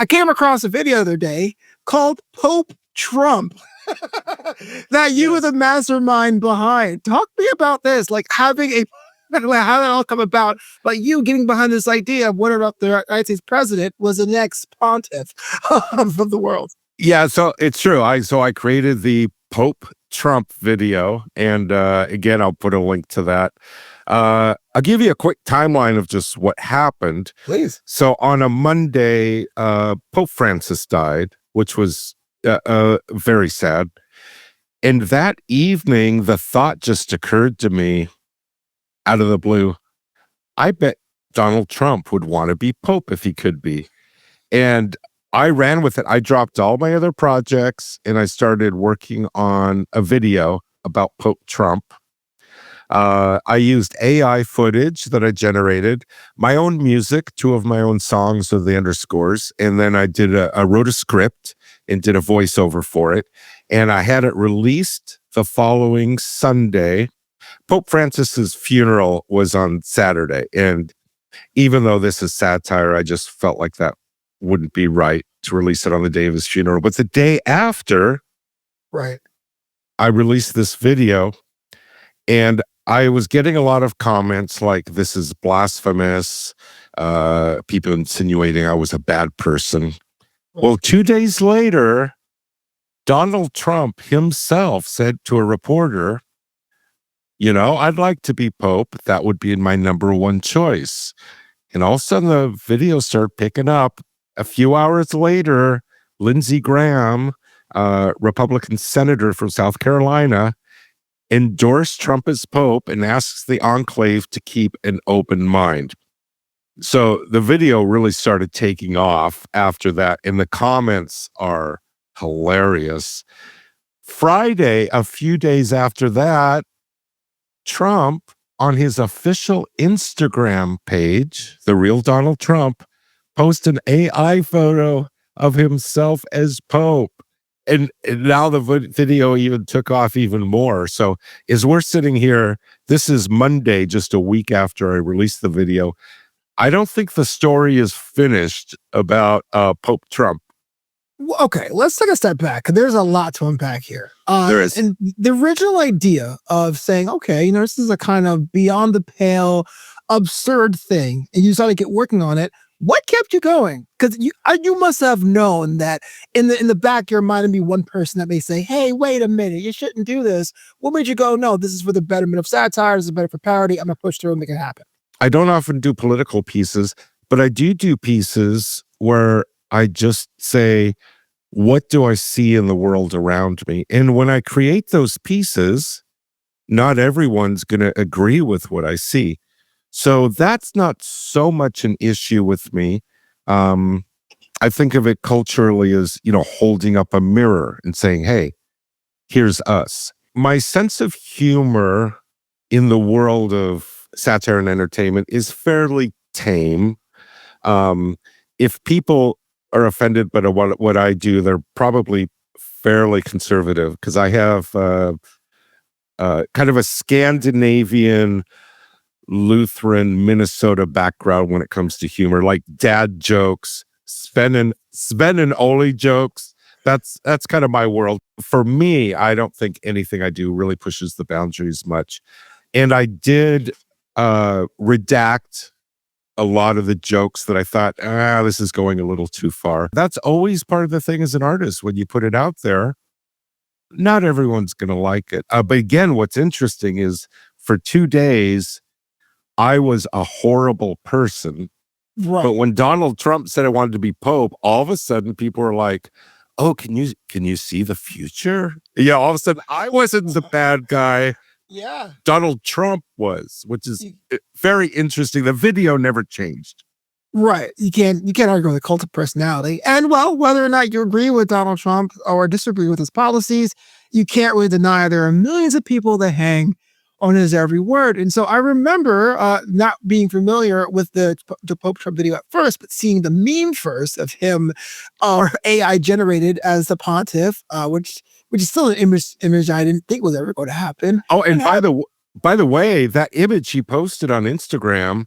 I came across a video the other day called Pope Trump that you were the mastermind behind. Talk to me about this, like having a how did that all come about? Like you getting behind this idea of whether or not the United States president was the next pontiff of the world. Yeah, so it's true. I created the Pope Trump video, and again, I'll put a link to that. I'll give you a quick timeline of just what happened. Please. So on a Monday, Pope Francis died, which was very sad. And that evening, the thought just occurred to me out of the blue. I bet Donald Trump would want to be Pope if he could be. And I ran with it. I dropped all my other projects and I started working on a video about Pope Trump. I used AI footage that I generated, my own music, 2 of my own songs of the underscores, and then I wrote a script and did a voiceover for it. And I had it released the following Sunday. Pope Francis's funeral was on Saturday. And even though this is satire, I just felt like that wouldn't be right to release it on the day of his funeral. But the day after, right, I released this video, and I was getting a lot of comments like, this is blasphemous, people insinuating I was a bad person. Well, 2 days later, Donald Trump himself said to a reporter, I'd like to be Pope. That would be my number 1 choice. And all of a sudden, the video started picking up. A few hours later, Lindsey Graham, Republican senator from South Carolina, endorsed Trump as Pope and asks the enclave to keep an open mind. So the video really started taking off after that, and the comments are hilarious. Friday, a few days after that, Trump, on his official Instagram page, The Real Donald Trump, posted an AI photo of himself as Pope. And now the video even took off even more. So as we're sitting here, this is Monday, just a week after I released the video. I don't think the story is finished about Pope Trump. Okay, let's take a step back. There's a lot to unpack here. There is. And the original idea of saying, okay, this is a kind of beyond the pale, absurd thing, and you decided to get working on it. What kept you going? Because you must have known that in the back of your mind, there'd be one person that may say, hey, wait a minute, you shouldn't do this. What made you go, no, this is for the betterment of satire, this is better for parody, I'm going to push through and make it happen? I don't often do political pieces, but I do pieces where I just say, what do I see in the world around me? And when I create those pieces, not everyone's going to agree with what I see. So that's not so much an issue with me. I think of it culturally as, holding up a mirror and saying, hey, here's us. My sense of humor in the world of satire and entertainment is fairly tame. If people are offended by what I do, they're probably fairly conservative, because I have kind of a Scandinavian Lutheran Minnesota background when it comes to humor, like dad jokes, Sven and Oli jokes. That's kind of my world. For me, I don't think anything I do really pushes the boundaries much. And I did redact a lot of the jokes that I thought, this is going a little too far. That's always part of the thing as an artist. When you put it out there, not everyone's going to like it. But again, what's interesting is for 2 days, I was a horrible person. Right. But when Donald Trump said I wanted to be Pope, all of a sudden people were like, oh, can you see the future? Yeah, all of a sudden I wasn't the bad guy. Yeah. Donald Trump was, which is very interesting. The video never changed. Right. You can't argue with a cult of personality. And well, whether or not you agree with Donald Trump or disagree with his policies, you can't really deny there are millions of people that hang on his every word. And so I remember not being familiar with the Pope Trump video at first, but seeing the meme first of him AI generated as the pontiff, which is still an image I didn't think was ever going to happen. Oh, and by the way, that image he posted on Instagram,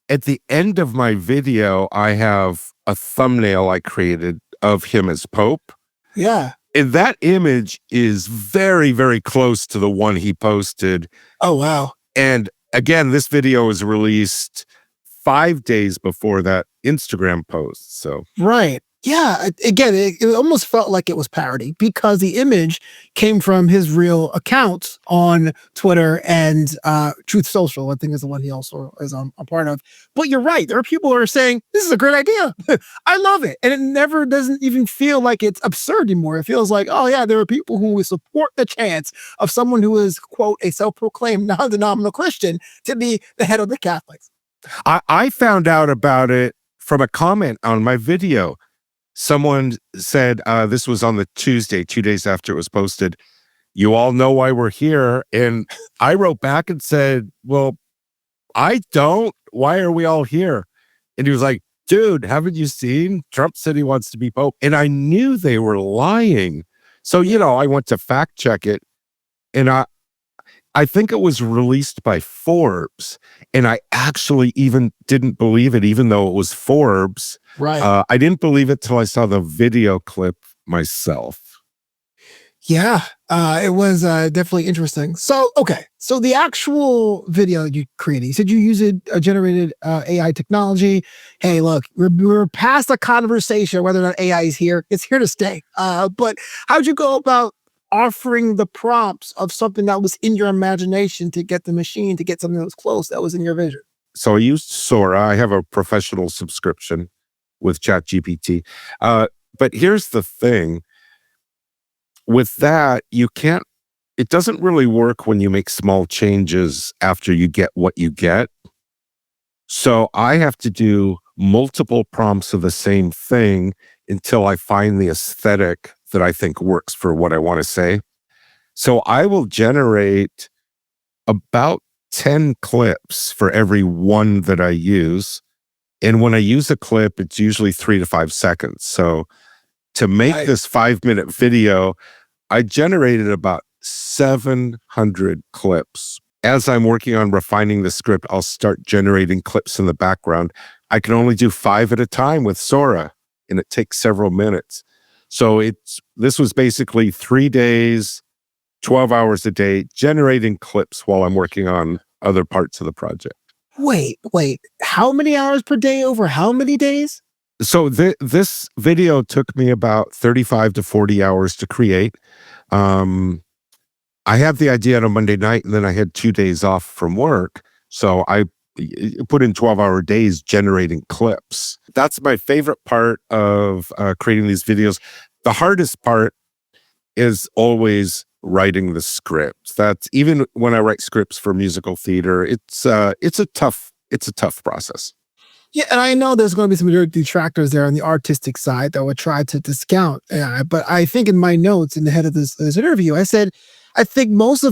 at the end of my video, I have a thumbnail I created of him as Pope. Yeah. And that image is very, very close to the one he posted. Oh, wow. And again, this video was released 5 days before that Instagram post. So Right. Yeah. Again, it almost felt like it was parody because the image came from his real account on Twitter and Truth Social, I think is the one he also is a part of. But you're right. There are people who are saying, this is a great idea. I love it. And it never doesn't even feel like it's absurd anymore. It feels like, oh, yeah, there are people who would support the chance of someone who is, quote, a self-proclaimed non-denominational Christian to be the head of the Catholics. I found out about it from a comment on my video. Someone said, this was on the Tuesday, 2 days after it was posted. You all know why we're here. And I wrote back and said, well, I don't. Why are we all here? And he was like, dude, haven't you seen? Trump said he wants to be Pope. And I knew they were lying. So, I went to fact check it. And I think it was released by Forbes. And I actually even didn't believe it, even though it was Forbes. Right. I didn't believe it till I saw the video clip myself. Yeah, it was definitely interesting. So, okay. So the actual video you created, you said you used a generated AI technology. Hey, look, we're past the conversation whether or not AI is here. It's here to stay. But how'd you go about offering the prompts of something that was in your imagination to get the machine to get something that was close, that was in your vision? So I used Sora. I have a professional subscription with ChatGPT. But here's the thing. With that, it doesn't really work when you make small changes after you get what you get. So I have to do multiple prompts of the same thing until I find the aesthetic that I think works for what I want to say. So I will generate about 10 clips for every one that I use. And when I use a clip, it's usually 3 to 5 seconds. So to make this 5-minute video, I generated about 700 clips. As I'm working on refining the script, I'll start generating clips in the background. I can only do 5 at a time with Sora, and it takes several minutes. So this was basically 3 days, 12 hours a day, generating clips while I'm working on other parts of the project. Wait, how many hours per day over how many days? So this video took me about 35 to 40 hours to create. I had the idea on a Monday night, and then I had 2 days off from work. So I put in 12-hour days generating clips. That's my favorite part of creating these videos. The hardest part is always writing the scripts. That's even when I write scripts for musical theater, it's a tough process. Yeah, and I know there's going to be some detractors there on the artistic side that would try to discount AI, but I think in my notes in the head of this interview, I said, I think most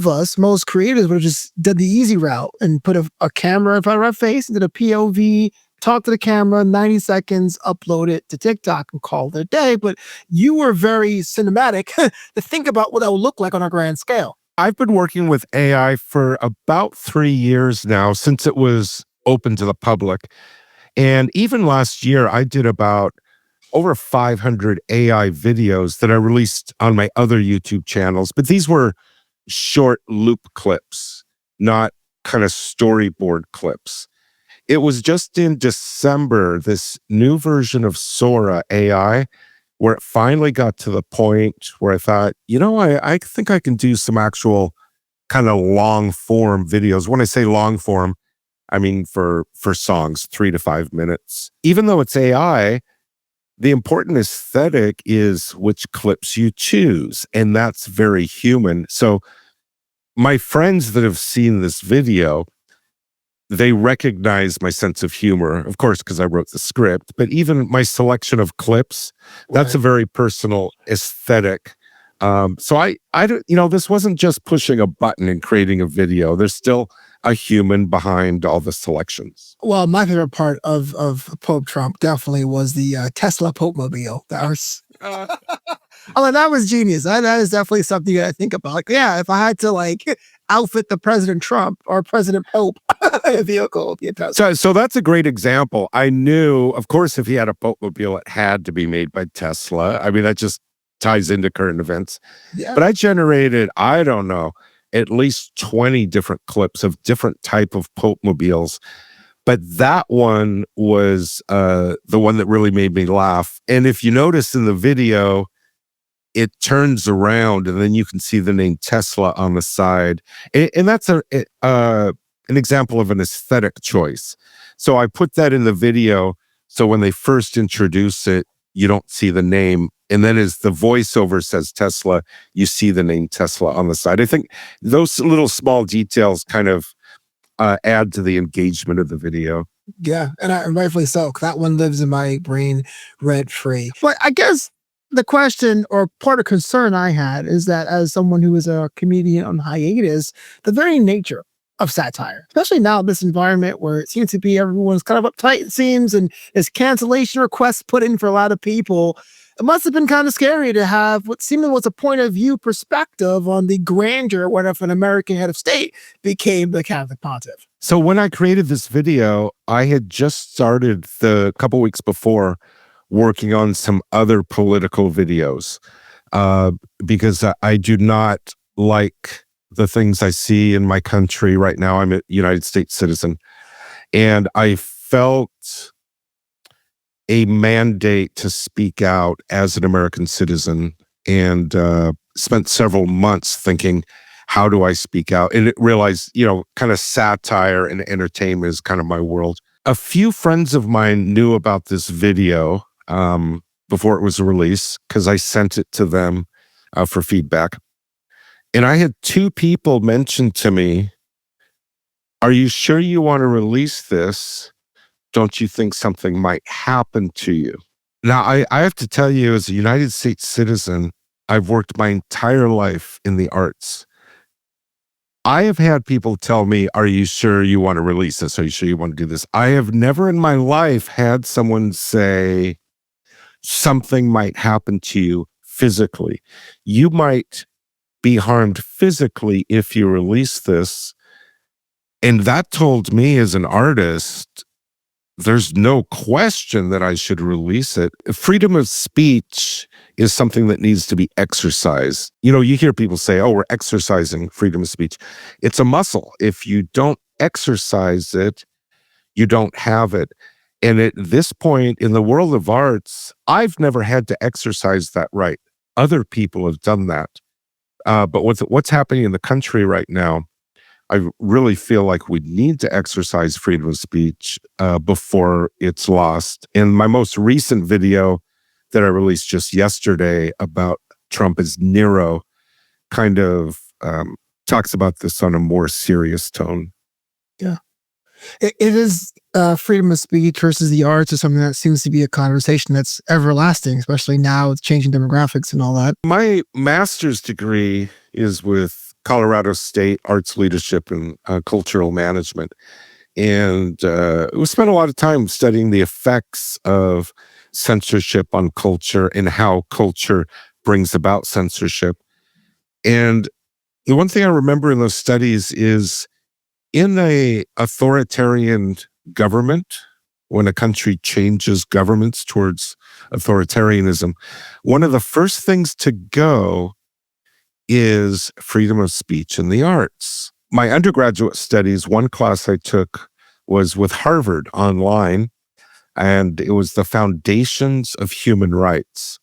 creators would have just done the easy route and put a camera in front of our face, and did a POV, talk to the camera, 90 seconds, upload it to TikTok and call it a day. But you were very cinematic to think about what that would look like on a grand scale. I've been working with AI for about 3 years now, since it was open to the public. And even last year, I did about over 500 AI videos that I released on my other YouTube channels. But these were short loop clips, not kind of storyboard clips. It was just in December, this new version of Sora AI, where it finally got to the point where I thought, I think I can do some actual kind of long form videos. When I say long form, I mean for songs, 3 to 5 minutes. Even though it's AI, the important aesthetic is which clips you choose, and that's very human. So my friends that have seen this video, they recognize my sense of humor, of course, because I wrote the script, but even my selection of clips, that's a very personal aesthetic. So I don't, this wasn't just pushing a button and creating a video. There's still a human behind all the selections. Well, my favorite part of Pope Trump definitely was the Tesla Pope Mobile. Oh, that was genius. That is definitely something that I think about. Like, yeah, if I had to like outfit the President Trump or President Pope a vehicle, it'd be a Tesla. So that's a great example. I knew, of course, if he had a Popemobile, it had to be made by Tesla. I mean, that just ties into current events. Yeah. But I generated, I don't know, at least 20 different clips of different type of Popemobiles. But that one was the one that really made me laugh. And if you notice in the video, it turns around and then you can see the name Tesla on the side. And that's an example of an aesthetic choice. So I put that in the video. So when they first introduce it, you don't see the name. And then as the voiceover says Tesla, you see the name Tesla on the side. I think those little small details kind of add to the engagement of the video. Yeah, and rightfully so. 'Cause that one lives in my brain rent free. But I guess the question or part of concern I had is that as someone who is a comedian on hiatus, the very nature of satire, especially now in this environment where it seems to be everyone's kind of uptight, it seems, and there's cancellation requests put in for a lot of people. It must have been kind of scary to have what seemed was a point of view perspective on the grandeur what if an American head of state became the Catholic pontiff. So when I created this video, I had just started the couple weeks before working on some other political videos because I do not like the things I see in my country right now. I'm a United States citizen, and I felt a mandate to speak out as an American citizen, and spent several months thinking, how do I speak out? And realized, kind of satire and entertainment is kind of my world. A few friends of mine knew about this video before it was released because I sent it to them for feedback. And I had two people mention to me, are you sure you want to release this? Don't you think something might happen to you? Now, I have to tell you, as a United States citizen, I've worked my entire life in the arts. I have had people tell me, are you sure you want to release this? Are you sure you want to do this? I have never in my life had someone say something might happen to you physically. You might be harmed physically if you release this. And that told me as an artist, there's no question that I should release it. Freedom of speech is something that needs to be exercised. You hear people say, oh, we're exercising freedom of speech. It's a muscle. If you don't exercise it, you don't have it. And at this point in the world of arts, I've never had to exercise that right. Other people have done that. But what's happening in the country right now, I really feel like we need to exercise freedom of speech before it's lost. And my most recent video that I released just yesterday about Trump as Nero kind of talks about this on a more serious tone. Yeah. It is freedom of speech versus the arts is something that seems to be a conversation that's everlasting, especially now with changing demographics and all that. My master's degree is with Colorado State Arts Leadership and Cultural Management. And we spent a lot of time studying the effects of censorship on culture and how culture brings about censorship. And the one thing I remember in those studies is in a authoritarian government, when a country changes governments towards authoritarianism, one of the first things to go is freedom of speech in the arts. My undergraduate studies, one class I took was with Harvard online, and it was the Foundations of Human Rights.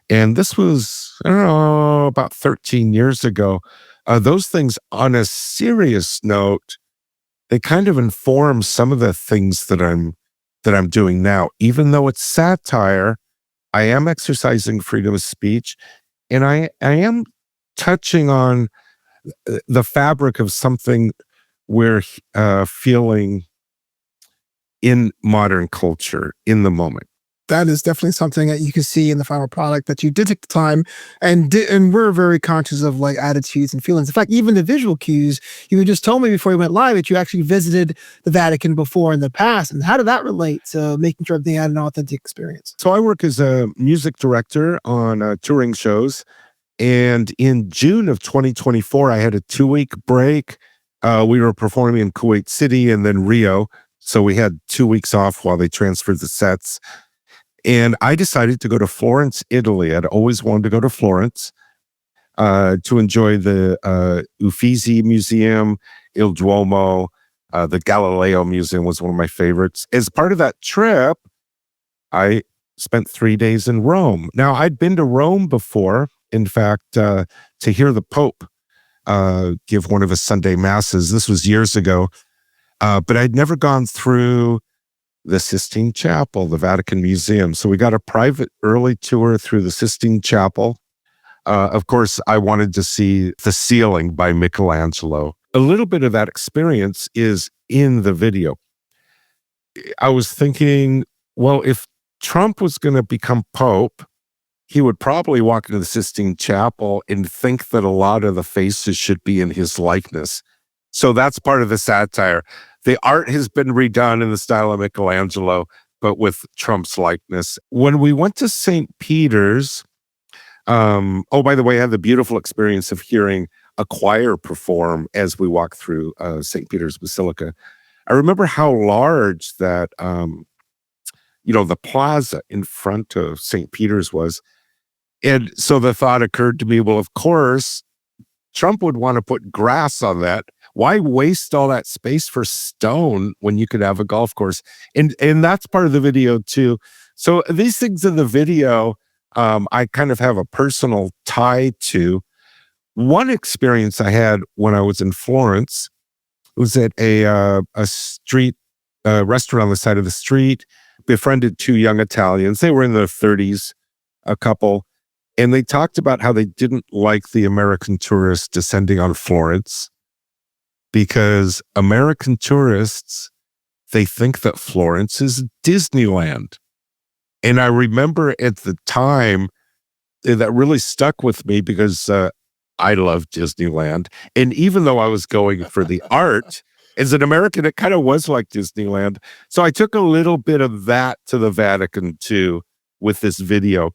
And this was, I don't know, about 13 years ago. Those things, on a serious note, they kind of inform some of the things that I'm doing now. Even though it's satire, I am exercising freedom of speech, and I am touching on the fabric of something we're feeling in modern culture in the moment. That is definitely something that you can see in the final product, that you did take the time and we're very conscious of like attitudes and feelings. In fact, even the visual cues, you had just told me before you went live that you actually visited the Vatican before in the past. And how did that relate to making sure everything had an authentic experience? So I work as a music director on touring shows. And in June of 2024, I had a 2-week break. We were performing in Kuwait City and then Rio. So we had 2 weeks off while they transferred the sets. And I decided to go to Florence, Italy. I'd always wanted to go to Florence to enjoy the Uffizi Museum, Il Duomo, the Galileo Museum was one of my favorites. As part of that trip, I spent 3 days in Rome. Now, I'd been to Rome before, in fact, to hear the Pope give one of his Sunday masses. This was years ago, but I'd never gone through the Sistine Chapel, the Vatican Museum. So we got a private early tour through the Sistine Chapel. Of course, I wanted to see the ceiling by Michelangelo. A little bit of that experience is in the video. I was thinking, well, if Trump was going to become Pope, he would probably walk into the Sistine Chapel and think that a lot of the faces should be in his likeness. So that's part of the satire. The art has been redone in the style of Michelangelo, but with Trump's likeness. When we went to St. Peter's, oh, by the way, I had the beautiful experience of hearing a choir perform as we walked through St. Peter's Basilica. I remember how large that, the plaza in front of St. Peter's was. And so the thought occurred to me, well, of course, Trump would want to put grass on that. Why waste all that space for stone when you could have a golf course? And that's part of the video too. So these things in the video, I kind of have a personal tie to. One experience I had when I was in Florence was at a street restaurant on the side of the street. Befriended 2 young Italians. They were in their 30s, a couple. And they talked about how they didn't like the American tourists descending on Florence because American tourists, they think that Florence is Disneyland. And I remember at the time that really stuck with me because I love Disneyland. And even though I was going for the art, as an American, it kind of was like Disneyland. So I took a little bit of that to the Vatican too with this video.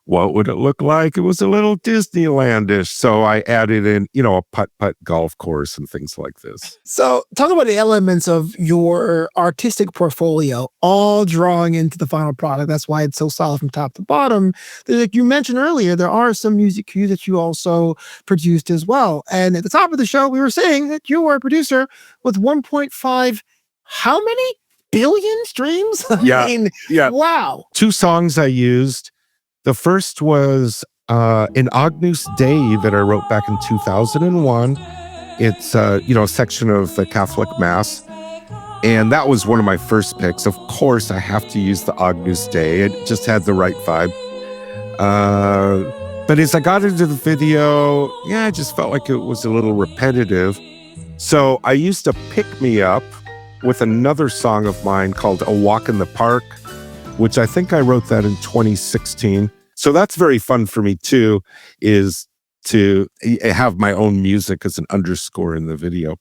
What would it look like? It was a little Disneylandish. So I added in, a putt-putt golf course and things like this. So talk about the elements of your artistic portfolio, all drawing into the final product. That's why it's so solid from top to bottom. Like you mentioned earlier, there are some music cues that you also produced as well. And at the top of the show, we were saying that you were a producer with 1.5, how many billion streams? Yeah. Wow. 2 songs I used. The first was an Agnus Dei that I wrote back in 2001. It's, a section of the Catholic Mass. And that was one of my first picks. Of course, I have to use the Agnus Dei. It just had the right vibe. But as I got into the video, I just felt like it was a little repetitive. So I used to pick me up with another song of mine called A Walk in the Park, which I think I wrote that in 2016. So that's very fun for me too, is to have my own music as an underscore in the video.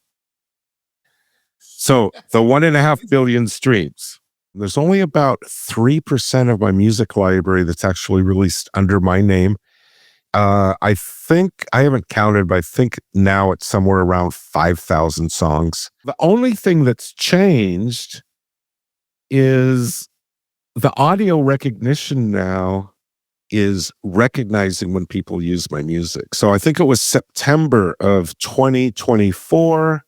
So the 1.5 billion streams, there's only about 3% of my music library that's actually released under my name. I think, I haven't counted, but I think now it's somewhere around 5,000 songs. The only thing that's changed is the audio recognition now is recognizing when people use my music. So I think it was September of 2024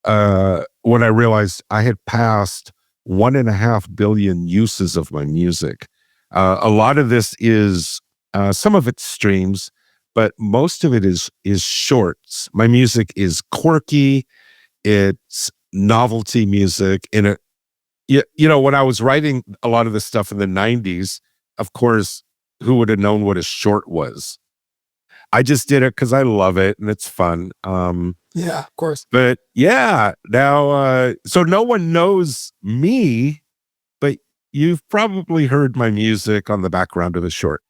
when I realized I had passed 1.5 billion uses of my music. A lot of this is, some of it's streams, but most of it is shorts. My music is quirky, it's novelty music, and when I was writing a lot of this stuff in the 90s, of course, who would have known what a short was? I just did it because I love it and it's fun. Yeah, of course. But now, so no one knows me, but you've probably heard my music on the background of the short.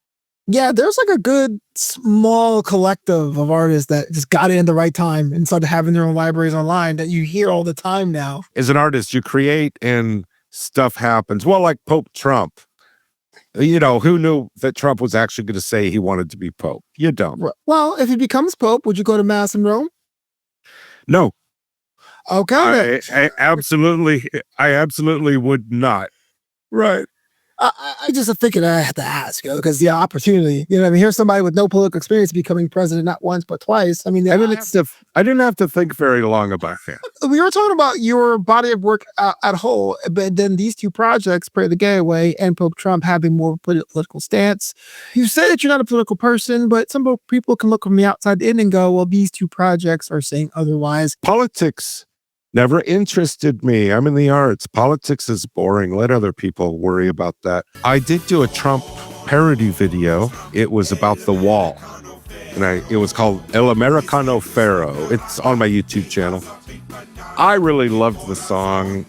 Yeah, there's like a good small collective of artists that just got in the right time and started having their own libraries online that you hear all the time now. As an artist, you create and stuff happens. Well, like Pope Trump. Who knew that Trump was actually going to say he wanted to be Pope? You don't. Well, if he becomes Pope, would you go to Mass in Rome? No. Okay. I absolutely would not. Right. I just thinking I have to ask, because the opportunity, here's somebody with no political experience becoming president not once but twice. I didn't have to think very long about that. We were talking about your body of work at whole, but then these two projects, Pray the Gay Away and Pope Trump, having more political stance. You say that you're not a political person, but some people can look from the outside in and go, well, these two projects are saying otherwise. Politics never interested me. I'm in the arts. Politics is boring. Let other people worry about that. I did do a Trump parody video. It was about the wall. And it was called El Americano Pharaoh. It's on my YouTube channel. I really loved the song.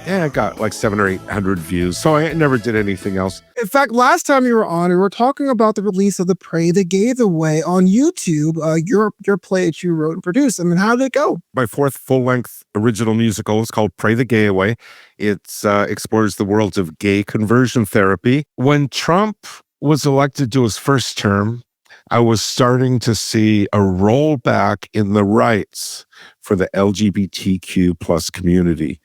It got like 700 or 800 views. So I never did anything else. In fact, last time you were on, we were talking about the release of the Pray the Gay Away on YouTube, your play that you wrote and produced. How did it go? My fourth full-length original musical is called Pray the Gay Away. It explores the worlds of gay conversion therapy. When Trump was elected to his first term, I was starting to see a rollback in the rights for the LGBTQ plus community.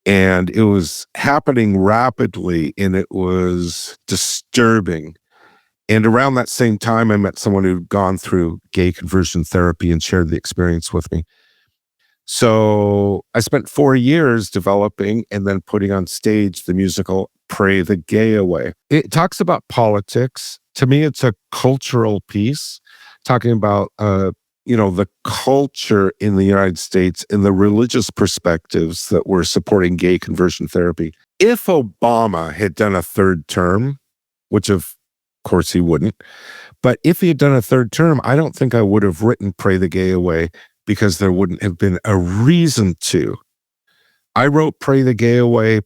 And it was happening rapidly, and it was disturbing. And around that same time, I met someone who'd gone through gay conversion therapy and shared the experience with me. So I spent 4 years developing and then putting on stage the musical Pray the Gay Away. It talks about politics. To me, it's a cultural piece talking about the culture in the United States and the religious perspectives that were supporting gay conversion therapy. If Obama had done a third term, which of course he wouldn't, but if he had done a third term, I don't think I would have written Pray the Gay Away, because there wouldn't have been a reason to. I wrote Pray the Gay Away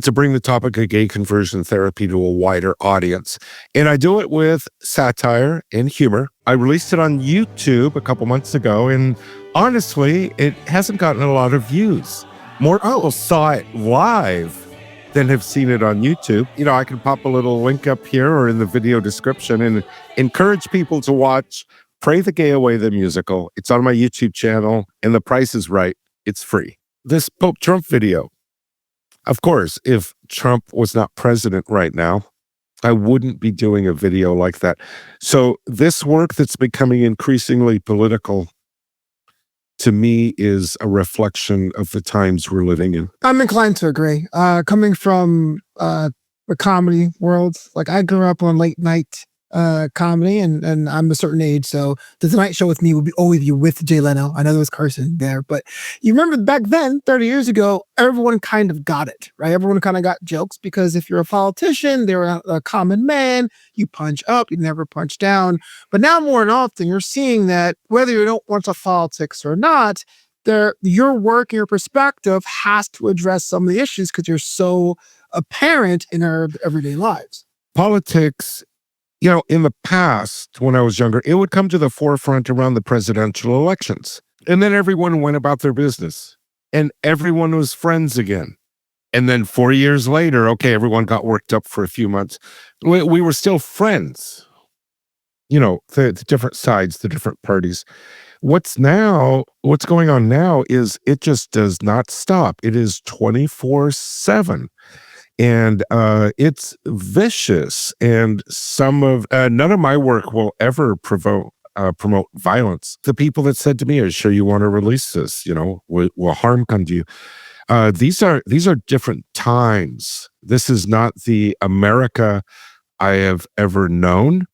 to bring the topic of gay conversion therapy to a wider audience. And I do it with satire and humor. I released it on YouTube a couple months ago, and honestly, it hasn't gotten a lot of views. More people saw it live than have seen it on YouTube. I can pop a little link up here or in the video description and encourage people to watch Pray the Gay Away, the musical. It's on my YouTube channel, and the price is right. It's free. This Pope Trump video. Of course, if Trump was not president right now, I wouldn't be doing a video like that. So this work that's becoming increasingly political, to me, is a reflection of the times we're living in. I'm inclined to agree. Coming from the comedy world, like I grew up on late night comedy, and I'm a certain age, so the Tonight Show with me would always be with Jay Leno. I know there was Carson there, but you remember back then, 30 years ago, everyone kind of got it, right? Everyone kind of got jokes, because if you're a politician, they're a common man, you punch up, you never punch down. But now more than often, you're seeing that whether you don't want to politics or not, your work and your perspective has to address some of the issues because you're so apparent in our everyday lives. Politics, in the past, when I was younger, it would come to the forefront around the presidential elections. And then everyone went about their business. And everyone was friends again. And then 4 years later, everyone got worked up for a few months. We were still friends. The different sides, the different parties. What's going on now is it just does not stop. It is 24/7. And it's vicious, and none of my work will ever promote violence. The people that said to me, "Are you sure you want to release this? Will harm come to you?" These are different times. This is not the America I have ever known.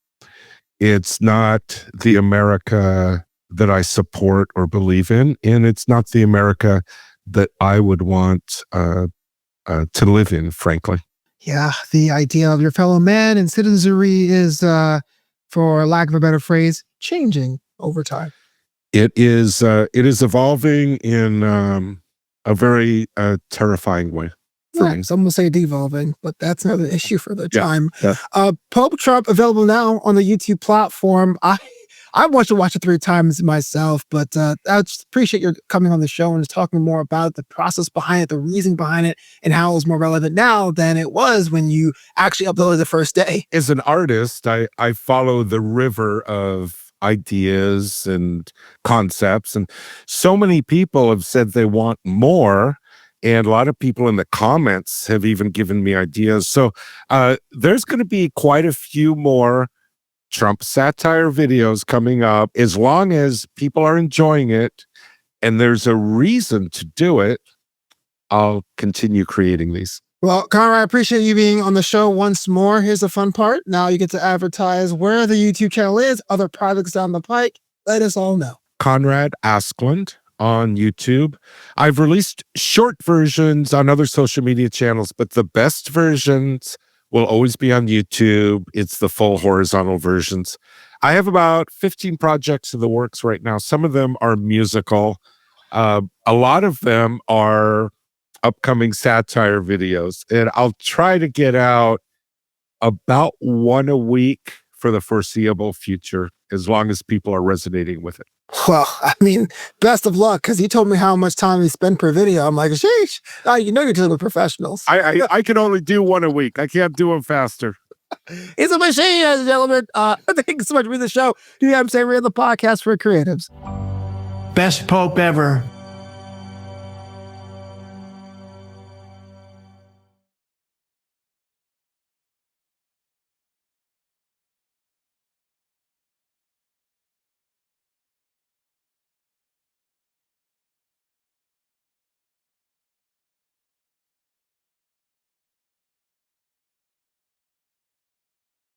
It's not the America that I support or believe in, and it's not the America that I would want to live in, frankly. Yeah, the idea of your fellow man and citizenry is, for lack of a better phrase, changing over time. It is evolving in a very terrifying way. for me. Some will say devolving, but that's another issue for the time. Yeah. Pope Trump available now on the YouTube platform. I want to watch it 3 times myself, but I just appreciate your coming on the show and just talking more about the process behind it, the reason behind it, and how it's more relevant now than it was when you actually uploaded the first day. As an artist, I follow the river of ideas and concepts, and so many people have said they want more. And a lot of people in the comments have even given me ideas. So there's going to be quite a few more Trump satire videos coming up, as long as people are enjoying it and there's a reason to do it. I'll continue creating these. Well, Conrad, I appreciate you being on the show once more. Here's the fun part. Now you get to advertise where the YouTube channel is, other projects down the pike. Let us all know. Conrad Askland on YouTube. I've released short versions on other social media channels, but the best versions will always be on YouTube. It's the full horizontal versions. I have about 15 projects in the works right now. Some of them are musical. A lot of them are upcoming satire videos. And I'll try to get out about 1 a week for the foreseeable future, as long as people are resonating with it. Well, I mean, best of luck, because you told me how much time you spend per video. I'm like, sheesh. You know you're dealing with professionals. I can only do 1 a week. I can't do them faster. It's a machine, ladies and gentlemen. Thank you so much for the show. Do you have to say we're the podcast for creatives? Best Pope ever.